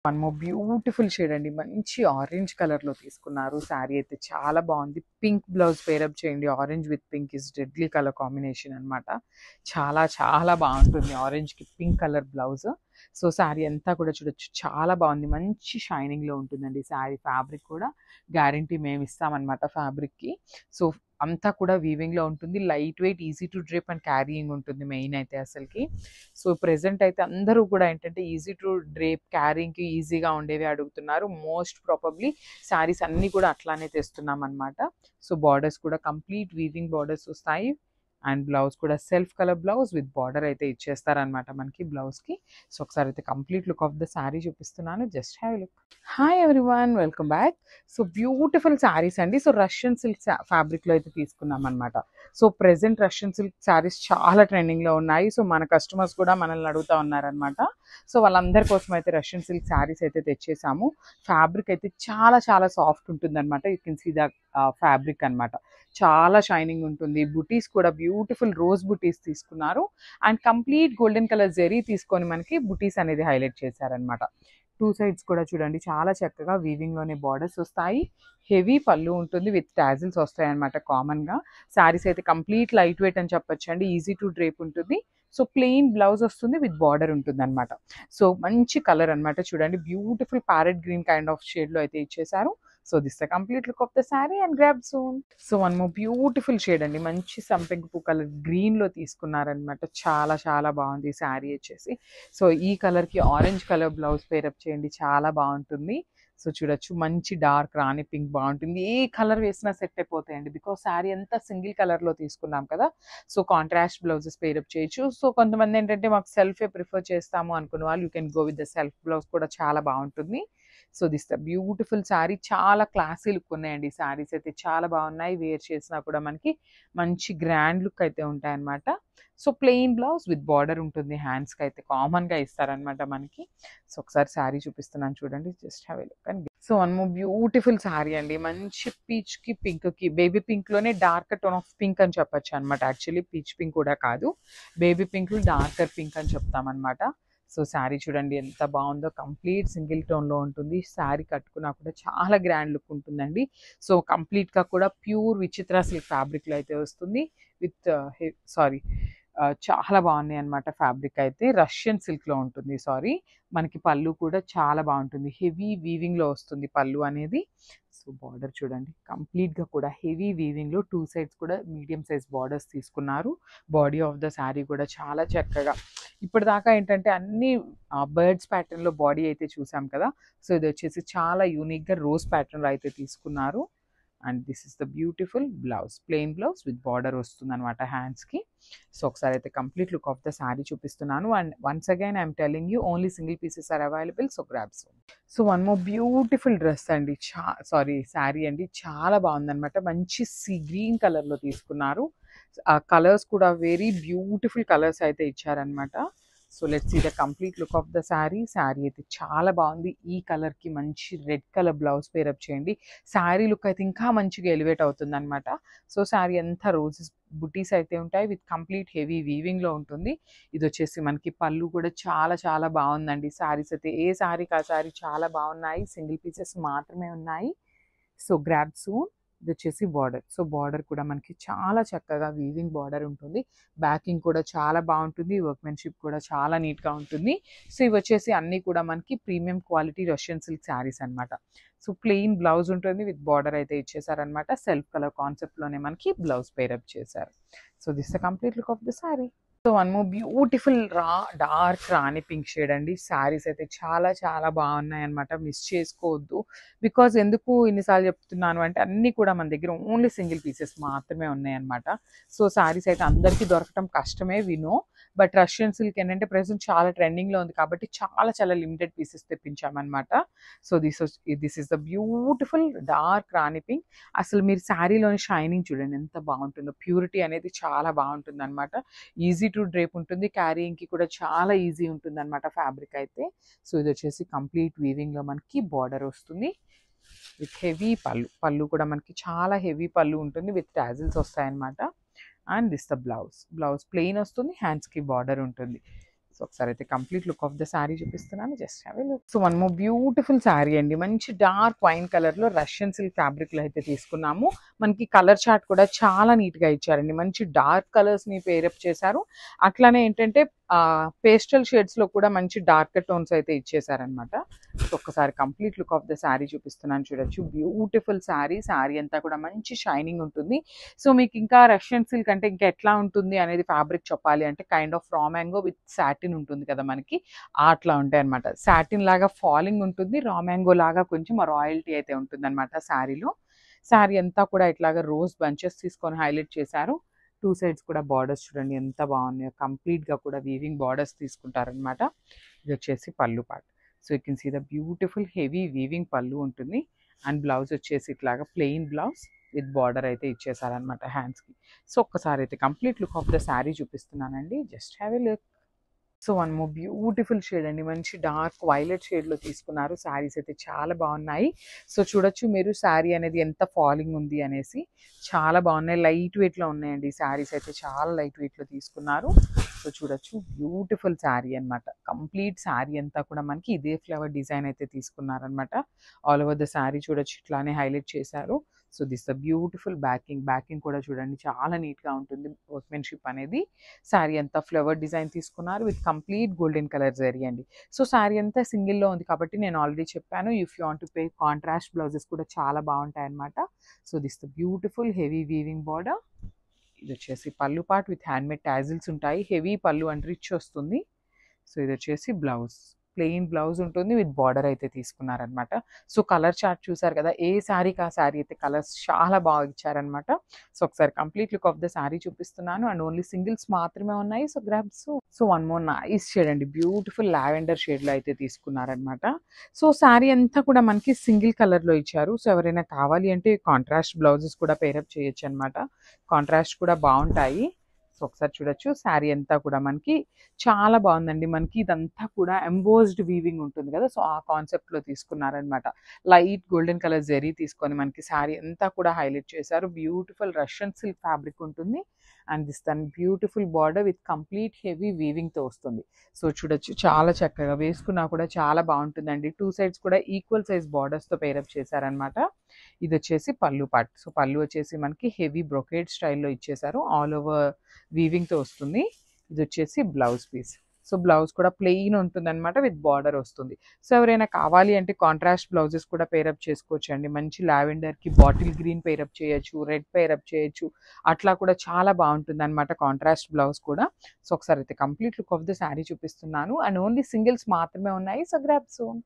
One more beautiful shade అండి. మంచి orange కలర్‌లో తీసుకున్నారు. శారీ అయితే చాలా బాగుంది. పింక్ బ్లౌజ్ పేరప్ చేయండి. Orange with pink is deadly colour combination అనమాట. చాలా చాలా బాగుంటుంది ఆరెంజ్‌కి pink colour blouse. So, sari అంతా కూడా చూడొచ్చు. చాలా బాగుంది. మంచి షైనింగ్‌లో ఉంటుందండి శారీ. ఫ్యాబ్రిక్ కూడా గ్యారంటీ మేము ఇస్తామన్నమాట ఫ్యాబ్రిక్‌కి. సో, అంతా కూడా వీవింగ్‌లో ఉంటుంది. Light weight, easy to drape and carrying ఉంటుంది మెయిన్ అయితే అసలకి. సో, ప్రెజెంట్ అయితే అందరూ కూడా ఏంటంటే ఈజీ టు డ్రేప్, క్యారీయింగ్‌కి ఈజీగా ఉండేవి అడుగుతున్నారు. మోస్ట్ ప్రాబబ్లీ శారీస్ అన్నీ కూడా అట్లానే తెస్తున్నామనమాట. సో, బార్డర్స్ కూడా కంప్లీట్ వీవింగ్ బార్డర్స్ వస్తాయి. అండ్ బ్లౌజ్ కూడా self colour blouse with border అయితే ఇచ్చేస్తారనమాట మనకి బ్లౌజ్‌కి. సో, ఒకసారి అయితే complete look of the sari చూపిస్తున్నాను. Just have a look. Hi everyone, welcome back. So, beautiful saris అండి. సో, రష్యన్ సిల్క్ ఫ్యాబ్రిక్‌లో అయితే తీసుకున్నామనమాట. So, present Russian silk saris చాలా ట్రెండింగ్‌లో ఉన్నాయి. సో, మన కస్టమర్స్ కూడా మనల్ని అడుగుతా ఉన్నారనమాట. సో, వాళ్ళందరి కోసం అయితే రష్యన్ సిల్క్ శారీస్ అయితే తెచ్చేసాము. ఫ్యాబ్రిక్ అయితే చాలా చాలా సాఫ్ట్ ఉంటుందనమాట. You can see the fabric అనమాట. చాలా షైనింగ్ ఉంటుంది. బుటీస్ కూడా బ్యూటిఫుల్ రోజ్ బుటీస్ తీసుకున్నారు. And complete golden colour zari తీసుకొని మనకి బుటీస్ అనేది హైలైట్ చేశారనమాట. టూ సైడ్స్ కూడా చూడండి చాలా చక్కగా వీవింగ్‌లోనే బార్డర్స్ వస్తాయి. హెవీ పళ్ళు ఉంటుంది విత్ టాజిల్స్ వస్తాయన్నమాట కామన్‌గా. శారీస్ అయితే కంప్లీట్ లైట్ వెయిట్ అని చెప్పొచ్చండి. ఈజీ టు డ్రేప్ ఉంటుంది. సో, ప్లెయిన్ బ్లౌజ్ వస్తుంది విత్ బార్డర్ ఉంటుందన్నమాట. సో, మంచి కలర్ అనమాట. చూడండి beautiful parrot green kind of షేడ్‌లో అయితే ఇచ్చేసారు. So, this the complete look of the sari and grab soon. So, one more beautiful shade అండి. మంచి సంపెంగ పువ్వు కలర్ గ్రీన్‌లో తీసుకున్నారనమాట. చాలా చాలా బాగుంది ఈ శారీ వచ్చేసి. సో, ఈ కలర్‌కి ఆరెంజ్ కలర్ బ్లౌజ్ పేరప్ చేయండి. చాలా బాగుంటుంది. సో, చూడొచ్చు మంచి డార్క్ రాణి పింక్ బాగుంటుంది. ఏ కలర్ వేసినా సెట్ అయిపోతాయండి. బికాజ్ శారీ అంతా సింగిల్ కలర్‌లో తీసుకున్నాం కదా! సో, కాంట్రాస్ట్ బ్లౌజెస్ పేరప్ చేయొచ్చు. సో, కొంతమంది ఏంటంటే మాకు సెల్ఫే ప్రిఫర్ చేస్తాము అనుకున్న వాళ్ళు you can go with the self blouse కూడా చాలా బాగుంటుంది. So, this the beautiful sari. చాలా క్లాసీ లుక్ ఉన్నాయండి. శారీస్ అయితే చాలా బాగున్నాయి. వేర్ చేసినా కూడా మనకి మంచి గ్రాండ్ లుక్ అయితే ఉంటాయన్నమాట. So, plain blouse with border ఉంటుంది. హ్యాండ్స్‌కి అయితే కామన్‌గా ఇస్తారనమాట మనకి. సో, ఒకసారి శారీ చూపిస్తున్నాను చూడండి. Just have a look and so, one more beautiful sari అండి. మంచి పీచ్‌కి, పింక్‌కి బేబీ పింక్‌లోనే డార్క్ టోన్ ఆఫ్ పింక్ అని చెప్పొచ్చు అనమాట. యాక్చువల్లీ పీచ్ పింక్ కూడా కాదు. బేబీ పింక్‌లో డార్కర్ పింక్ అని చెప్తామనమాట. సో, శారీ చూడండి ఎంత బాగుందో. కంప్లీట్ సింగిల్ టోన్‌లో ఉంటుంది. శారీ కట్టుకున్నా కూడా చాలా గ్రాండ్ లుక్ ఉంటుందండి. సో, కంప్లీట్‌గా కూడా ప్యూర్ విచిత్ర సిల్క్ ఫ్యాబ్రిక్‌లో అయితే వస్తుంది. విత్ సారీ చాలా బాగున్నాయి అనమాట. ఫ్యాబ్రిక్ అయితే రష్యన్ సిల్క్‌లో ఉంటుంది. సారీ. మనకి పళ్ళు కూడా చాలా బాగుంటుంది. హెవీ వీవింగ్‌లో వస్తుంది పళ్ళు అనేది. సో, బార్డర్ చూడండి కంప్లీట్‌గా కూడా హెవీ వీవింగ్‌లో టూ సైడ్స్ కూడా మీడియం సైజ్ బార్డర్స్ తీసుకున్నారు. బాడీ ఆఫ్ ద శారీ కూడా చాలా చక్కగా ఇప్పటిదాకా ఏంటంటే అన్ని బర్డ్స్ ప్యాటర్న్‌లో బాడీ అయితే చూసాం కదా! సో, ఇది వచ్చేసి చాలా యూనిక్‌గా రోజ్ ప్యాటర్న్‌లో అయితే తీసుకున్నారు. And this is the beautiful blouse. Plain blouse with border వస్తుందనమాట హ్యాండ్స్‌కి. సో, ఒకసారి అయితే complete look of the sari చూపిస్తున్నాను. And once again I'm telling you only single pieces are available. So, grab soon. So, one more beautiful dress అండి. Sorry sari అండి. చాలా బాగుందనమాట. మంచి గ్రీన్ కలర్‌లో తీసుకున్నారు. ఆ కలర్స్ కూడా వెరీ బ్యూటిఫుల్ కలర్స్ అయితే ఇచ్చారనమాట. So, let's see the complete look of the saree. Saree అయితే చాలా బాగుంది. ఈ కలర్‌కి మంచి రెడ్ కలర్ బ్లౌజ్ పేరప్ చేయండి. శారీ లుక్ అయితే ఇంకా మంచిగా ఎలివేట్ అవుతుందనమాట. సో, శారీ అంతా రోజెస్ బుటీస్ అయితే ఉంటాయి. విత్ కంప్లీట్ హెవీ వీవింగ్‌లో ఉంటుంది. ఇదొచ్చేసి మనకి పళ్ళు కూడా చాలా చాలా బాగుందండి. శారీస్ అయితే ఏ శారీకి ఆ శారీ చాలా బాగున్నాయి. సింగిల్ పీసెస్ మాత్రమే ఉన్నాయి. So, grab soon. ఇదొచ్చేసి బార్డర్. సో, బార్డర్ కూడా మనకి చాలా చక్కగా వీవింగ్ బార్డర్ ఉంటుంది. బ్యాకింగ్ కూడా చాలా బాగుంటుంది. వర్క్‌మెన్‌షిప్ కూడా చాలా నీట్‌గా ఉంటుంది. సో, ఇవొచ్చేసి అన్నీ కూడా మనకి premium quality Russian silk saris అనమాట. సో, ప్లెయిన్ బ్లౌజ్ ఉంటుంది. విత్ బార్డర్ అయితే ఇచ్చేసారనమాట. సెల్ఫ్ కలర్ కాన్సెప్ట్‌లోనే మనకి బ్లౌజ్ పేరప్ చేశారు. So, this the complete look of the sari. So, one more beautiful dark rani pink shade అండి. శారీస్ అయితే చాలా చాలా బాగున్నాయన్నమాట. మిస్ చేసుకోవద్దు. బికాజ్ ఎందుకు ఇన్ని సార్లు చెప్తున్నాను అంటే అన్నీ కూడా మన దగ్గర ఓన్లీ సింగిల్ పీసెస్ మాత్రమే ఉన్నాయన్నమాట. సో, శారీస్ అయితే అందరికీ దొరకటం కష్టమే we know. But Russian silk ఏంటంటే ప్రెజెంట్ చాలా ట్రెండింగ్‌లో ఉంది కాబట్టి చాలా చాలా లిమిటెడ్ పీసెస్ తెప్పించామన్నమాట. So, this is the beautiful dark rani pink. అసలు మీరు శారీలోని షైనింగ్ చూడండి ఎంత బాగుంటుందో. ప్యూరిటీ అనేది చాలా బాగుంటుందన్నమాట. ఈజీ టు డ్రేప్ ఉంటుంది. క్యారీయింగ్‌కి కూడా చాలా ఈజీ ఉంటుందన్నమాట ఫ్యాబ్రిక్ అయితే. సో, ఇదొచ్చేసి కంప్లీట్ వీవింగ్‌లో మనకి బార్డర్ వస్తుంది. విత్ హెవీ పళ్ళు. పళ్ళు కూడా మనకి చాలా హెవీ పళ్ళు ఉంటుంది. విత్ టాజిల్స్ వస్తాయన్నమాట. And this the blouse. Blouse plain వస్తుంది. హ్యాండ్స్‌కి బార్డర్ ఉంటుంది. సో ఒకసారి అయితే complete look of the sari చూపిస్తున్నాను. Just have a look. So one more beautiful sari అండి. మంచి డార్క్ వైన్ కలర్లో రష్యన్ సిల్క్ ఫ్యాబ్రిక్లో అయితే తీసుకున్నాము. మనకి కలర్ చార్ట్ కూడా చాలా నీట్గా ఇచ్చారండి. మంచి డార్క్ కలర్స్ని పేరప్ చేశారు. అట్లానే ఏంటంటే పేస్టల్ షేడ్స్లో కూడా మంచి డార్కర్ టోన్స్ అయితే ఇచ్చేసారనమాట. సో ఒక్కసారి complete look of the sari చూపిస్తున్నాను చూడొచ్చు. బ్యూటిఫుల్ శారీ. శారీ అంతా కూడా మంచి షైనింగ్ ఉంటుంది. సో మీకు ఇంకా రష్యన్ సిల్క్ అంటే ఇంకా ఎట్లా ఉంటుంది అనేది ఫ్యాబ్రిక్ చెప్పాలి అంటే kind of raw mango with satin ఉంటుంది కదా మనకి, అట్లా ఉంటాయి అనమాట. సాటిన్ లాగా ఫాలింగ్ ఉంటుంది, రా మ్యాంగో లాగా కొంచెం రాయల్టీ అయితే ఉంటుంది అనమాట శారీలో. శారీ అంతా కూడా ఇట్లాగా రోజ్ బంచెస్ తీసుకొని హైలైట్ చేశారు. టూ సైడ్స్ కూడా బార్డర్స్ చూడండి ఎంత బాగున్నాయో. కంప్లీట్గా కూడా వీవింగ్ బార్డర్స్ తీసుకుంటారనమాట. ఇది వచ్చేసి pallu part. So you can see the beautiful heavy weaving pallu ఉంటుంది. అండ్ బ్లౌజ్ వచ్చేసి ఇట్లాగా ప్లెయిన్ బ్లౌజ్ విత్ బార్డర్ అయితే ఇచ్చేసారనమాట హ్యాండ్స్కి. సో ఒక్కసారి అయితే complete look of the sari చూపిస్తున్నానండి. Just have a look. So one more beautiful shade అండి. మంచి డార్క్ వైలెట్ షేడ్లో తీసుకున్నారు. శారీస్ అయితే చాలా బాగున్నాయి. సో చూడొచ్చు మీరు శారీ అనేది ఎంత ఫాలింగ్ ఉంది అనేసి. చాలా బాగున్నాయి. లైట్ వెయిట్లో ఉన్నాయండి శారీస్ అయితే. చాలా లైట్ వెయిట్లో తీసుకున్నారు. సో చూడొచ్చు బ్యూటిఫుల్ శారీ అనమాట. కంప్లీట్ శారీ అంతా కూడా మనకి ఇదే ఫ్లవర్ డిజైన్ అయితే తీసుకున్నారనమాట. ఆల్ ఓవర్ ద శారీ చూడొచ్చు ఇట్లానే హైలైట్ చేశారు. So this the beautiful backing కూడా చూడండి చాలా నీట్గా ఉంటుంది వర్క్మెన్షిప్ అనేది. శారీ అంతా ఫ్లవర్ డిజైన్ తీసుకున్నారు with complete golden colour zari అండి. సో శారీ అంతా సింగిల్లో ఉంది కాబట్టి నేను ఆల్రెడీ చెప్పాను, if you want to pay contrast blouses కూడా చాలా బాగుంటాయి అనమాట. So this the beautiful heavy weaving border. ఇది వచ్చేసి pallu part with handmade tassels ఉంటాయి. హెవీ పళ్ళు అండ్ రిచ్ వస్తుంది. సో ఇది వచ్చేసి బ్లౌజ్, ప్లెయిన్ బ్లౌజ్ ఉంటుంది విత్ బార్డర్ అయితే తీసుకున్నారనమాట. సో కలర్ చార్ట్ చూసారు కదా, ఏ శారీకి ఆ శారీ అయితే కలర్స్ చాలా బాగా ఇచ్చారనమాట. సో ఒకసారి complete look of the sari చూపిస్తున్నాను. అండ్ ఓన్లీ సింగిల్స్ మాత్రమే ఉన్నాయి. So grabs. So one more nice shade అండి. బ్యూటిఫుల్ లావెండర్ షేడ్లో అయితే తీసుకున్నారనమాట. సో శారీ అంతా కూడా మనకి సింగిల్ కలర్లో ఇచ్చారు. సో ఎవరైనా కావాలి అంటే కాంట్రాస్ట్ బ్లౌజెస్ కూడా పేరప్ చేయొచ్చు అనమాట. కాంట్రాస్ట్ కూడా బాగుంటాయి. సో ఒకసారి చూడొచ్చు శారీ అంతా కూడా మనకి చాలా బాగుందండి. మనకి ఇదంతా కూడా ఎంబోస్డ్ వీవింగ్ ఉంటుంది కదా, సో ఆ కాన్సెప్ట్లో తీసుకున్నారనమాట. లైట్ గోల్డెన్ కలర్ జరీ తీసుకొని మనకి శారీ అంతా కూడా హైలైట్ చేశారు. బ్యూటిఫుల్ రష్యన్ సిల్క్ ఫ్యాబ్రిక్ ఉంటుంది. And this then beautiful border with complete heavy వీవింగ్తో వస్తుంది. సో చూడొచ్చు చాలా చక్కగా వేసుకున్నా కూడా చాలా బాగుంటుందండి. టూ సైడ్స్ కూడా ఈక్వల్ సైజ్ బార్డర్స్తో పేరప్ చేశారనమాట. ఇది వచ్చేసి పళ్ళు పార్ట్. సో పళ్ళు వచ్చేసి మనకి హెవీ బ్రొకేడ్ స్టైల్లో ఇచ్చేసారు. ఆల్ ఓవర్ వీవింగ్తో వస్తుంది. ఇది వచ్చేసి బ్లౌజ్ పీస్. సో బ్లౌజ్ కూడా ప్లెయిన్ ఉంటుందన్నమాట విత్ బార్డర్ వస్తుంది. సో ఎవరైనా కావాలి అంటే కాంట్రాస్ట్ బ్లౌజెస్ కూడా పేరప్ చేసుకోవచ్చు అండి. మంచి లావెండర్కి బాటిల్ గ్రీన్ పేరప్ చేయొచ్చు, రెడ్ పేరప్ చేయొచ్చు. అట్లా కూడా చాలా బాగుంటుంది అనమాట కాంట్రాస్ట్ బ్లౌజ్ కూడా. సో ఒకసారి అయితే complete look of the sari చూపిస్తున్నాను. అండ్ ఓన్లీ సింగిల్స్ మాత్రమే ఉన్నాయి. So grab soon.